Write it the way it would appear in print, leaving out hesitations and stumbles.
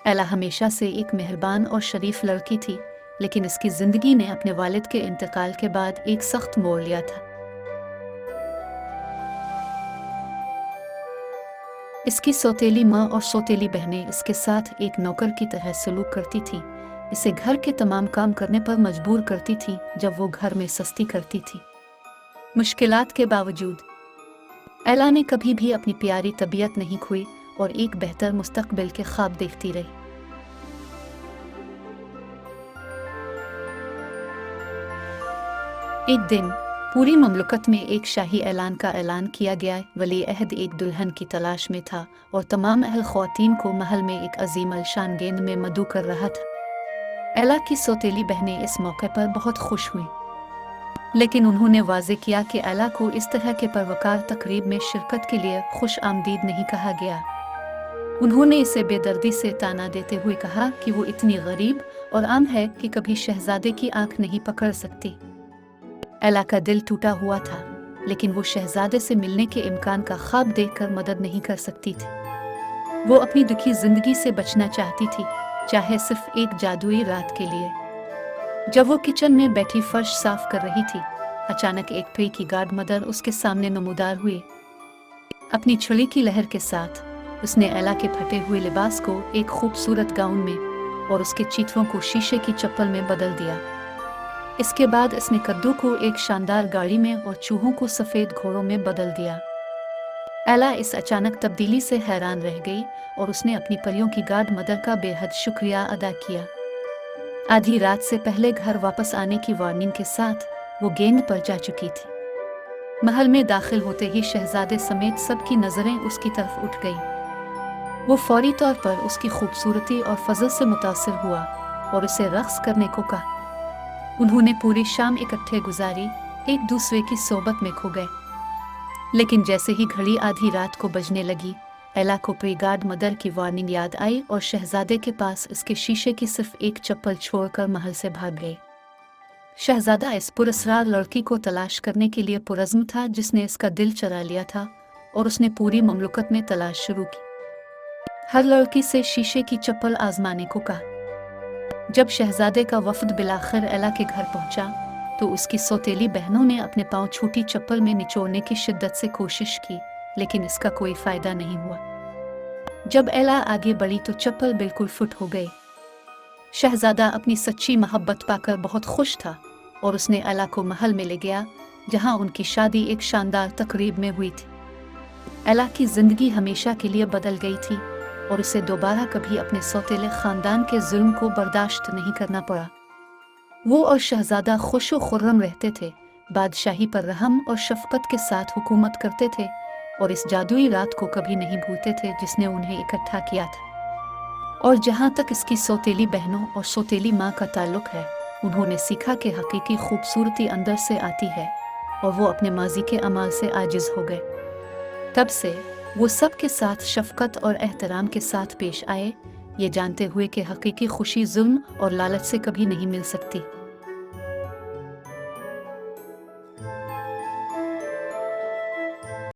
एला हमेशा से एक मेहरबान और शरीफ लड़की थी, लेकिन इसकी जिंदगी ने अपने वालिद के इंतकाल के बाद एक सख्त मोड़ लिया था। इसकी सौतेली माँ और सौतेली बहनें इसके साथ एक नौकर की तरह सलूक करती थीं। इसे घर के तमाम काम करने पर मजबूर करती थीं जब वो घर में सस्ती करती थी। मुश्किलात के बावजूद एला ने कभी भी अपनी प्यारी तबीयत नहीं खोई और एक बेहतर मुस्तकबिल के ख्वाब देखती रही। एक दिन पूरी ममलकत में एक शाही ऐलान का ऐलान किया गया। वली अहद एक दुल्हन की तलाश में था और तमाम अहल ख्वातीन को महल में एक अजीम अलशान गेंद में मदऊ कर रहा था। एला की सौतेली बहनें इस मौके पर बहुत खुश हुईं, लेकिन उन्होंने वाज़े किया कि एला को इस तरह के परवकार तकरीब में शिरकत के लिए खुश आमदीद नहीं कहा गया। उन्होंने इसे बेदर्दी से ताना देते हुए कहा कि वो इतनी गरीब और आम है कि कभी शहजादे की आंख नहीं पकड़ सकती। एला का दिल टूटा हुआ था, लेकिन वो शहजादे से मिलने के इम्कान का ख्वाब देखकर मदद नहीं कर सकती थी। वो अपनी दुखी जिंदगी से बचना चाहती थी, चाहे सिर्फ एक जादुई रात के लिए। जब वो किचन में बैठी फर्श साफ कर रही थी, अचानक एक पेय की गार्ड मदर उसके सामने नमूदार हुई। अपनी छुरी की लहर के साथ उसने एला के फटे हुए लिबास को एक खूबसूरत गाउन में और उसके चीथड़ों को शीशे की चप्पल में बदल दिया। इसके बाद इसने कद्दू को एक शानदार गाड़ी में और चूहों को सफेद घोड़ों में बदल दिया। एला इस अचानक तब्दीली से हैरान रह गई और उसने अपनी परियों की गार्ड मदर का बेहद शुक्रिया अदा किया। आधी रात से पहले घर वापस आने की वार्निंग के साथ वो गेंद पर जा चुकी थी। महल में दाखिल होते ही शहजादे समेत सबकी नजरें उसकी तरफ उठ गई। वो फौरी तौर पर उसकी खूबसूरती और फजल से मुतासिर हुआ और उसे रक्स करने को कहा। उन्होंने पूरी शाम इकट्ठे गुजारी, एक दूसरे की सोबत में खो गए। लेकिन जैसे ही घड़ी आधी रात को बजने लगी, एला को गार्ड मदर की वार्निंग याद आई और शहजादे के पास इसके शीशे की सिर्फ एक चप्पल छोड़कर महल से भाग गए। शहजादा इस पुरस्कार लड़की को तलाश करने के लिए पुरज़्म था जिसने इसका दिल चुरा लिया था, और उसने पूरी ममलकत में तलाश शुरू की। हर लड़की से शीशे की चप्पल आजमाने को कहा। जब शहजादे का वफद बिलाखिर एला के घर पहुंचा, तो उसकी सौतेली बहनों ने अपने पांव छोटी चप्पल में निचोड़ने की शिद्दत से कोशिश की, लेकिन इसका कोई फायदा नहीं हुआ। जब एला आगे बढ़ी तो चप्पल बिल्कुल फुट हो गई। शहजादा अपनी सच्ची मोहब्बत पाकर बहुत खुश था और उसने एला को महल में ले गया, जहां उनकी शादी एक शानदार तकरीब में हुई थी। एला की जिंदगी हमेशा के लिए बदल गई थी और उसे दोबारा कभी अपने सौतेले खानदान के जुल्म को बर्दाश्त नहीं करना पड़ा। वो और शहजादा खुश व खुर्रम रहते थे, बादशाही पर रहम और शफकत के साथ हुकूमत करते थे और इस जादुई रात को कभी नहीं भूलते थे जिसने उन्हें इकट्ठा किया था। और जहाँ तक इसकी सौतेली बहनों और सौतेली माँ का ताल्लुक है, उन्होंने सीखा कि हकीकी खूबसूरती अंदर से आती है और वो अपने माजी के अमाल से आजिज हो गए। तब से वो सब के साथ शफकत और एहतराम के साथ पेश आए, ये जानते हुए कि हकीकी खुशी जुल्म और लालच से कभी नहीं मिल सकती।